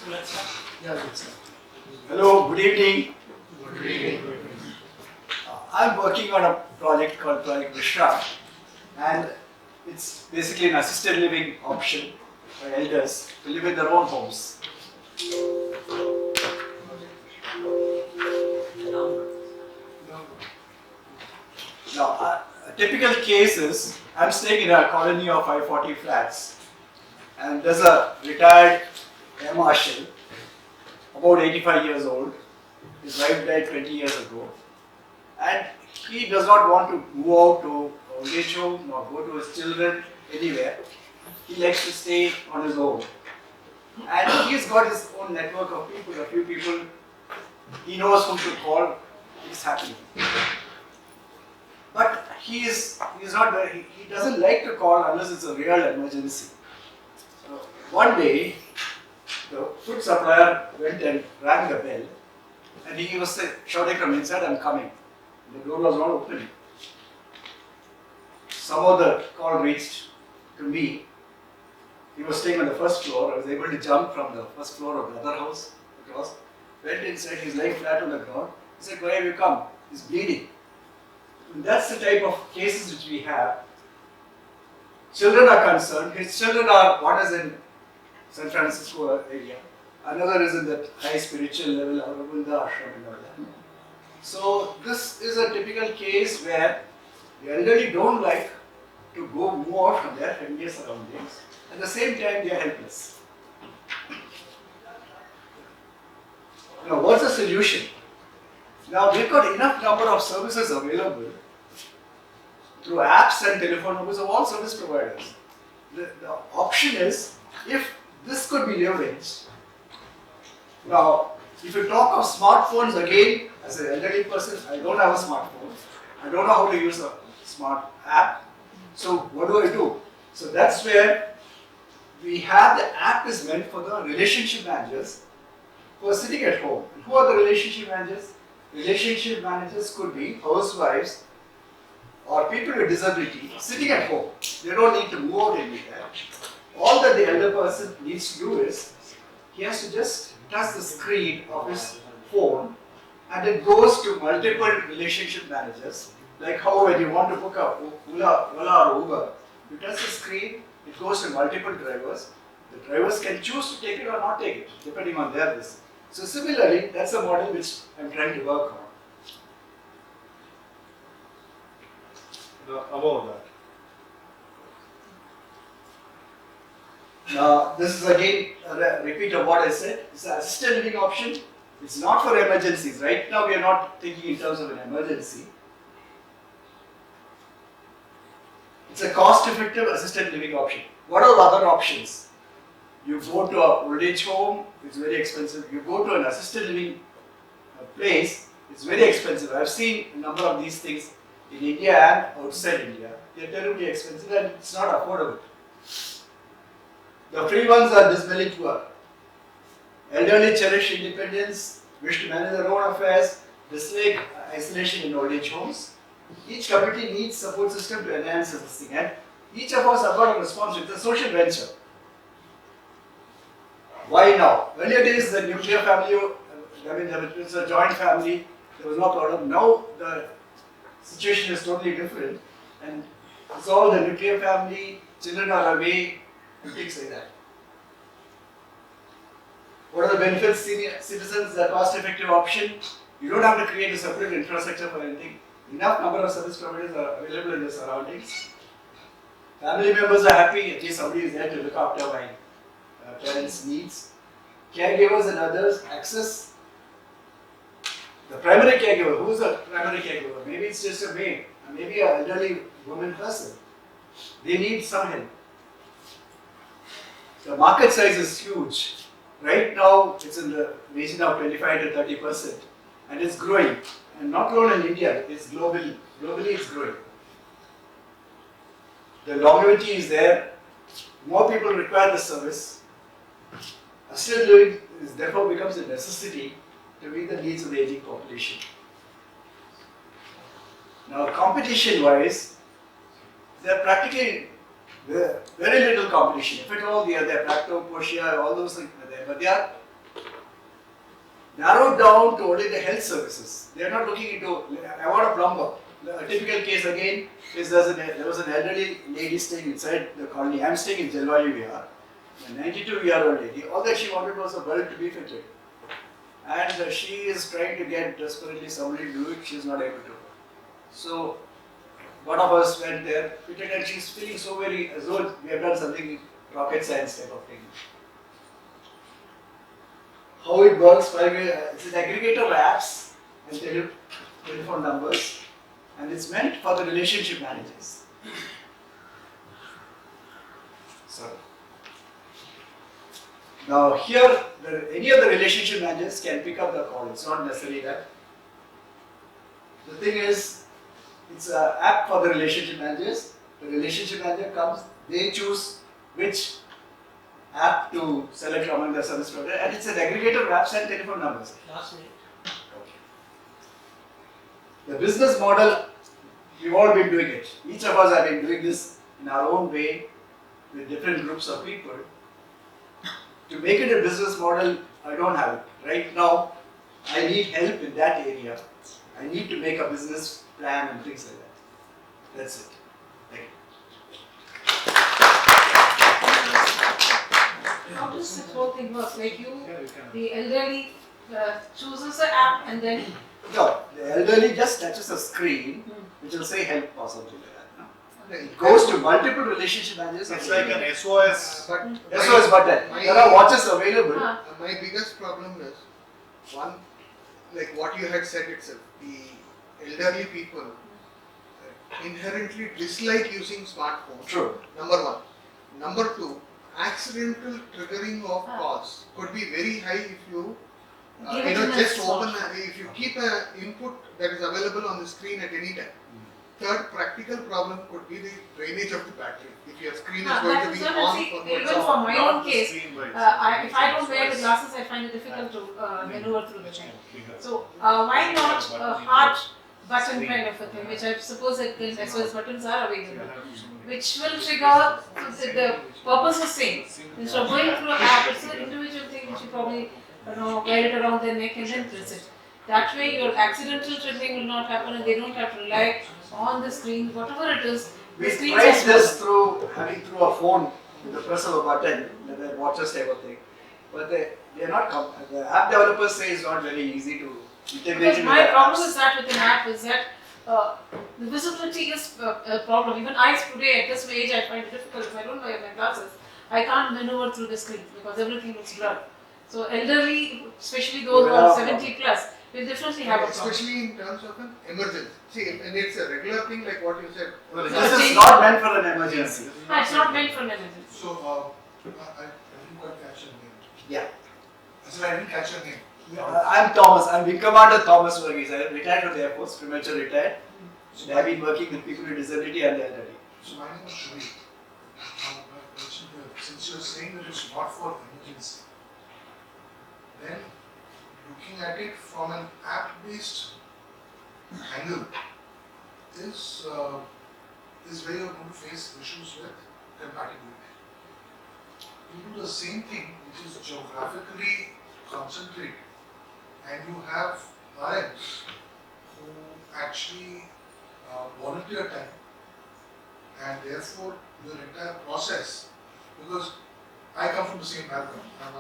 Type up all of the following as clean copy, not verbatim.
So let's start. Yeah, good sir. Hello, good evening. Good evening. I'm working on a project called Project Vishra, and it's basically an assisted living option for elders to live in their own homes. Now, a typical case is I'm staying in a colony of 540 flats, and there's a retired air marshal, about 85 years old. His wife died 20 years ago, and he does not want to move out to old age home or go to his children anywhere. He likes to stay on his own, and he's got his own network of people, a few people. He knows whom to call. He's happy. But he doesn't like to call unless it's a real emergency. So one day, the food supplier went and rang the bell, and he was shouting from inside, "I'm coming." The door was not opening. Somehow the call reached to me. He was staying on the first floor. I was able to jump from the first floor of the other house across. Went inside. He's lying flat on the ground. He said, "Why have you come?" He's bleeding. And that's the type of cases which we have. Children are concerned. His children are, one is in San Francisco area, another is in that high spiritual level, Aurobindo Ashram and all that. So this is a typical case where the elderly don't like to go move out from their familiar surroundings. At the same time, they are helpless. Now, what's the solution? Now, we've got enough number of services available through apps and telephone numbers of all service providers. The option is, if this could be leveraged. Now, if you talk of smartphones again, as an elderly person, I don't have a smartphone. I don't know how to use a smart app. So what do? So that's where we have the app is meant for the relationship managers who are sitting at home. And who are the relationship managers? Relationship managers could be housewives or people with disability sitting at home. They don't need to move out anywhere. All that the elder person needs to do is, he has to just touch the screen of his phone and it goes to multiple relationship managers. Like how when you want to book a Ola or Uber, you touch the screen, it goes to multiple drivers. The drivers can choose to take it or not take it, depending on their business. So similarly, that's a model which I'm trying to work on. About that. Now, this is again a repeat of what I said. It's an assisted living option. It's not for emergencies. Right now, we are not thinking in terms of an emergency. It's a cost-effective assisted living option. What are the other options? You go to a old age home, it's very expensive. You go to an assisted living place, it's very expensive. I've seen a number of these things in India and outside India. They're terribly expensive and it's not affordable. The free ones are dismally poor. Elderly cherish independence, wish to manage their own affairs, dislike isolation in old age homes. Each community needs support system to enhance this thing, and each of us have got a responsibility. It's a social venture. Why now? Earlier days, the nuclear family, it was a joint family, there was no problem. Now the situation is totally different, and it's all the nuclear family, children are away, and things like that. What are the benefits? Senior citizens, the cost-effective option. You don't have to create a separate infrastructure for anything. Enough number of service providers are available in the surroundings. Family members are happy, at least somebody is there to look after my parents' needs. Caregivers and others access. The primary caregiver, who is the primary caregiver? Maybe it's just a maid, maybe an elderly woman person. They need some help. The market size is huge. Right now, it's in the region of 25 to 30%, and it's growing. And not only in India, it's globally. Globally, it's growing. The longevity is there. More people require the service. Assisted living therefore becomes a necessity to meet the needs of the aging population. Now, competition-wise, there are practically very little competition. If at all, there are Practo, Portia, all those things are there. But they are narrowed down to only the health services. They are not looking into, I want a plumber. A typical case again is there was an elderly lady staying inside the colony. I am staying in Jalwayu Vihar. A 92-year-old lady. All that she wanted was a bulb to be fitted. And she is trying to get desperately somebody to do it. She is not able to. So one of us went there, fitted, and she's feeling so very as though we have done something rocket science type of thing. How it works, it's an aggregator of apps and telephone numbers, and it's meant for the relationship managers. So now here, any of the relationship managers can pick up the call. It's not necessarily that. The thing is, it's an app for the relationship managers. The relationship manager comes, they choose which app to select among the service provider, and it's an aggregator of apps and telephone numbers. Last minute. Okay. The business model, we've all been doing it. Each of us have been doing this in our own way with different groups of people. To make it a business model, I don't have it. Right now, I need help in that area. I need to make a business plan and things like that. That's it. Thank you. How does this whole thing work? Like the elderly chooses an app and then. No, the elderly just touches a screen which will say help or something like that. No? It goes to multiple relationship managers. It's like an SOS. SOS button. There are watches available. My biggest problem is one, like what you had said itself, the elderly people inherently dislike using smartphones. True. Number one. Number two, accidental triggering of calls could be very high if you just open, if you keep an input that is available on the screen at any time. Third practical problem could be the drainage of the battery. If your screen is going to be on for even for my own case, if I don't wear the glasses, I find it difficult to maneuver through the thing. So why not a hard button kind of a thing, which I suppose that SOS buttons are available, which will trigger the purpose of saying, instead of going through an app, it's an individual thing which you probably wear it around their neck and then press it. That way your accidental triggering will not happen and they don't have to rely on the screen, whatever it is. We tried this through a phone with the press of a button, the watches type of thing. But they are not, the app developers say it's not very easy to integrate. Because my problem is that with an app is that the visibility is a problem. Even I today at this age I find it difficult. If I don't wear my glasses, I can't maneuver through the screen because everything looks blurred. So elderly, especially those who are 70 plus, will definitely have a problem. Especially in terms of an emergency. See, and it's a regular thing like what you said. Well, this is not meant for an emergency. No, it's not meant for an emergency. So, I didn't quite catch your name. Yeah. I said I didn't catch your name. I'm Thomas. I'm Wing Commander Thomas Varghese. I retired from the Air Force, premature retired. So I've been working with people with disability and the elderly. So my name is Shri. My question here, since you're saying that it's not for emergency, then looking at it from an app-based angle is where you're going to face issues with compatibility. You do the same thing which is geographically concentrated, and you have RMs who actually volunteer time, and therefore your entire process, because I come from the same background. My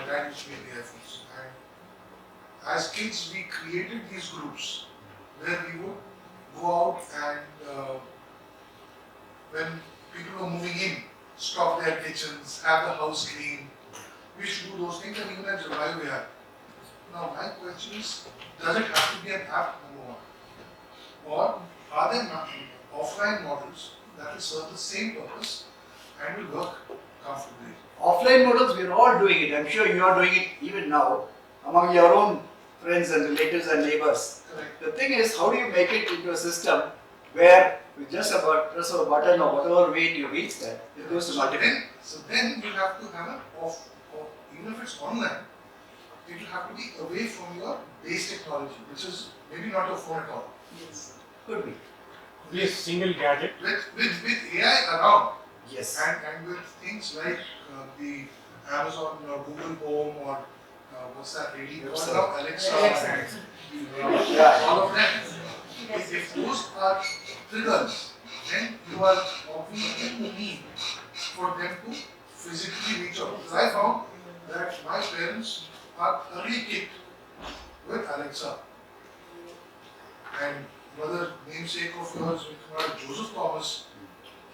dad used to be in the Air Force, and as kids we created these groups where we would go out and when people were moving in, stock their kitchens, have the house clean. We should do those things, and even at Jalwayu we have. Now my question is, does it have to be an app, number one? Or are there offline models that will serve the same purpose and will work comfortably? Offline models, we're all doing it. I'm sure you are doing it even now among your own friends and relatives and neighbors. Correct. The thing is, how do you make it into a system where with just a press of a button or whatever way you reach that, it goes to multiple. So then you have to have an off, or even if it's online, it will have to be away from your base technology, which is maybe not your phone at all. Yes. Could be. Be a single gadget. With AI around, Yes. and with things like the Amazon or Google Home or what's that lady called Alexa. now? Alexa. Alexa. Yeah. All of them. Yes. If those are triggers, then you are obviously in need for them to physically reach out. Because I found that my parents are early kicked with Alexa. And brother, namesake of yours, Joseph Thomas,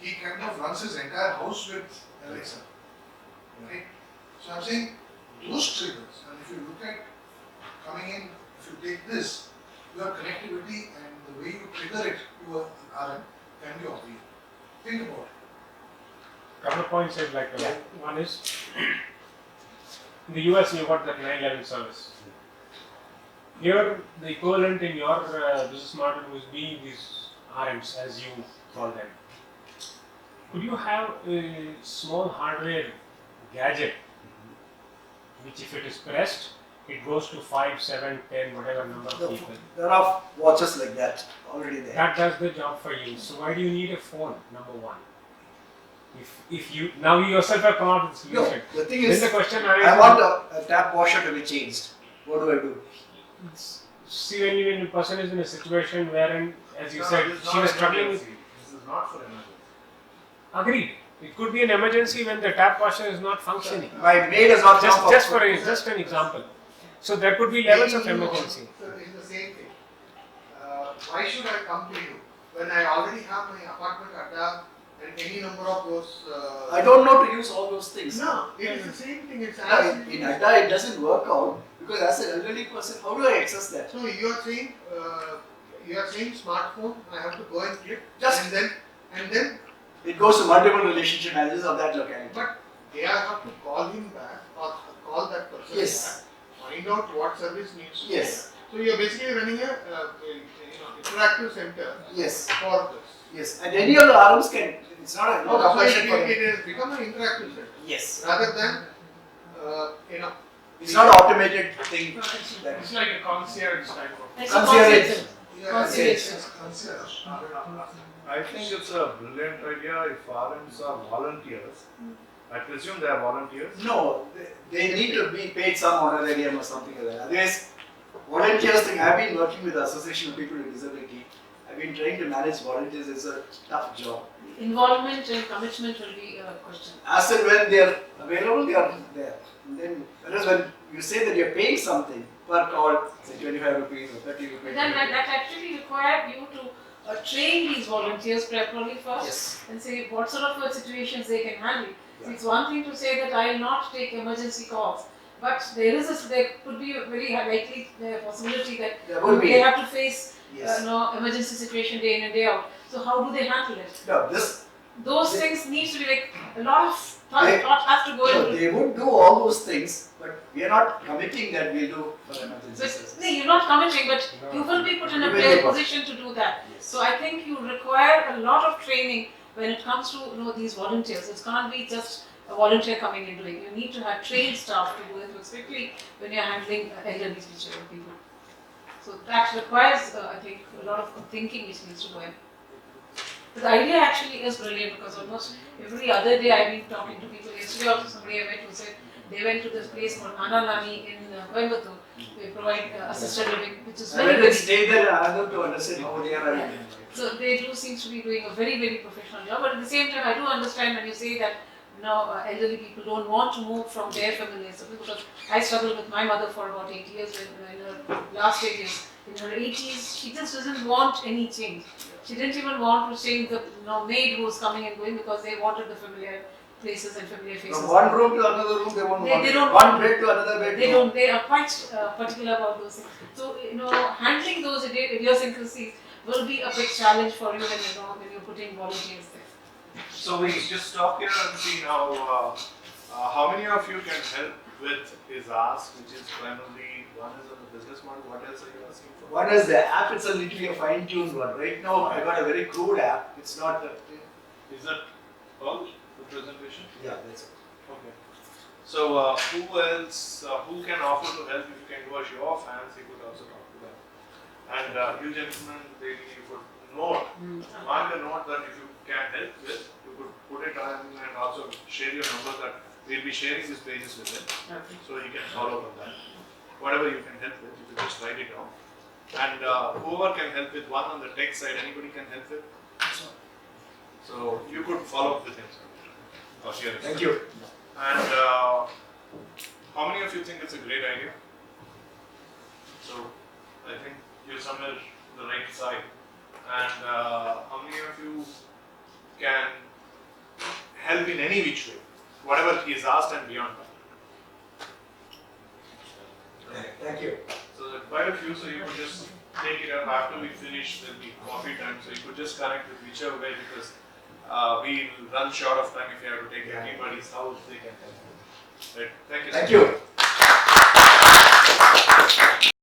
he kind of runs his entire house with Alexa. Right? So I'm saying those triggers, and if you look at coming in, if you take this, your connectivity and the way you trigger it to an RM can be obvious. Think about it. Couple of points I'd like to make. One is, in the US you got that 911 service. Here, the equivalent in your business model would be these RMs, as you call them. Could you have a small hardware gadget, which if it is pressed, it goes to 5, 7, 10, whatever number of people. There are watches like that already there. That does the job for you. So why do you need a phone? Number one. If you now you yourself have come up with the No, solution. the thing Then is, the question I arises. want a tap washer to be changed. What do I do? See, when a person is in a situation wherein, as you No, said, this is she not was struggling with. emergency. This is not for emergency. Agreed. It could be an emergency when the tap washer is not functioning. My maid has not come Just an example. So there could be levels of emergency. So it's the same thing. Why should I come to you when I already have my apartment adda and any number of those? I don't know to use all those things. No, it is the same thing. It's Yeah, as in Adda it doesn't work out because as an elderly person, how do I access that? So you are saying smartphone. I have to go and click Just- and then It goes to multiple relationship managers of that locality. but they have to call him back or call that person Yes. back. Find out what service needs to be Yes. there. So you are basically running a interactive center Yes, for this. yes. And any of the RMs can, it's not a no So compulsion for it them. has become an interactive center Yes. rather than It's not an automated thing. That It's like a concierge type of. It's a Concierge. concept. Yeah, Concierge. it's concierge. I think it's a brilliant idea if RMs are volunteers. I presume they are volunteers. No, they need to be paid some honorarium or something like that. Otherwise, volunteers thing, I've been working with the Association of People with Disability. I've been trying to manage volunteers. It's a tough job. Involvement and commitment will be a question. As and when they are available, they are there. And then, whereas when you say that you're paying something per call, say 25 rupees or 30 rupees. But then that actually required you to train these volunteers properly first Yes. and say what sort of situations they can handle. Yeah. See, it's one thing to say that I will not take emergency calls, but there could be a very likely possibility that There will be. they have to face Yes. emergency situation day in and day out. So how do they handle it? No, this, Those They- things need to be like a lot of They- thought has to go no, into. they would do all those things, but we are not committing that we'll do for So emergency it's, services. no, you're not committing, but you will be put in a You will be. position to do that. Yes. So I think you require a lot of training when it comes to these volunteers. It can't be just a volunteer coming and doing. You need to have trained staff to do it, especially when you're handling elderly people. So that requires, I think, a lot of thinking which needs to go in. But the idea actually is brilliant because almost every other day I've been talking to people. Yesterday also somebody I met who said they went to this place called Ananani in Coimbatore. They provide assisted living, which is I very went good. and stayed there and another to understand how they are running. So they do seem to be doing a very, very professional job. But at the same time, I do understand when you say that elderly people don't want to move from their familiar circle, because I struggled with my mother for about 8 years in her last stages. In her 80s, she just doesn't want any change. She didn't even want to change the maid who was coming and going because they wanted the familiar places and familiar faces. From one room to another room, they won't They want. don't One want- bed to another bed. They no. don't. They are quite particular about those things. So handling those idiosyncrasies will be a big challenge for you when you're putting volunteers there. So we just stop here and see now how many of you can help with his ask, which is primarily one is on the business model. What else are you asking for? One is the app itself need to be a fine-tuned one. Right now, I got a very crude app. It's not. Is that all the presentation? Yeah, that's it. Okay. So who else? Who can offer to help? If you can do a show of hands, you could also talk to them. And you gentlemen, you could note, mark a note that if you can help with, you could put it on and also share your number that We'll be sharing these pages with him, Okay. so he can follow up on that. Whatever you can help with, you can just write it down. And whoever can help with one on the tech side, anybody can help with. So you could follow up with him. Or share it. Thank you. And how many of you think it's a great idea? So I think you're somewhere on the right side. And how many of you can help in any which way, whatever he is asked and beyond that? Thank you. So there are quite a few, so you could just take it up after we finish. There'll be coffee time, so you could just connect with whichever way, because we will run short of time if you have to take anybody's house, they can help. Right. Thank you. Thank you.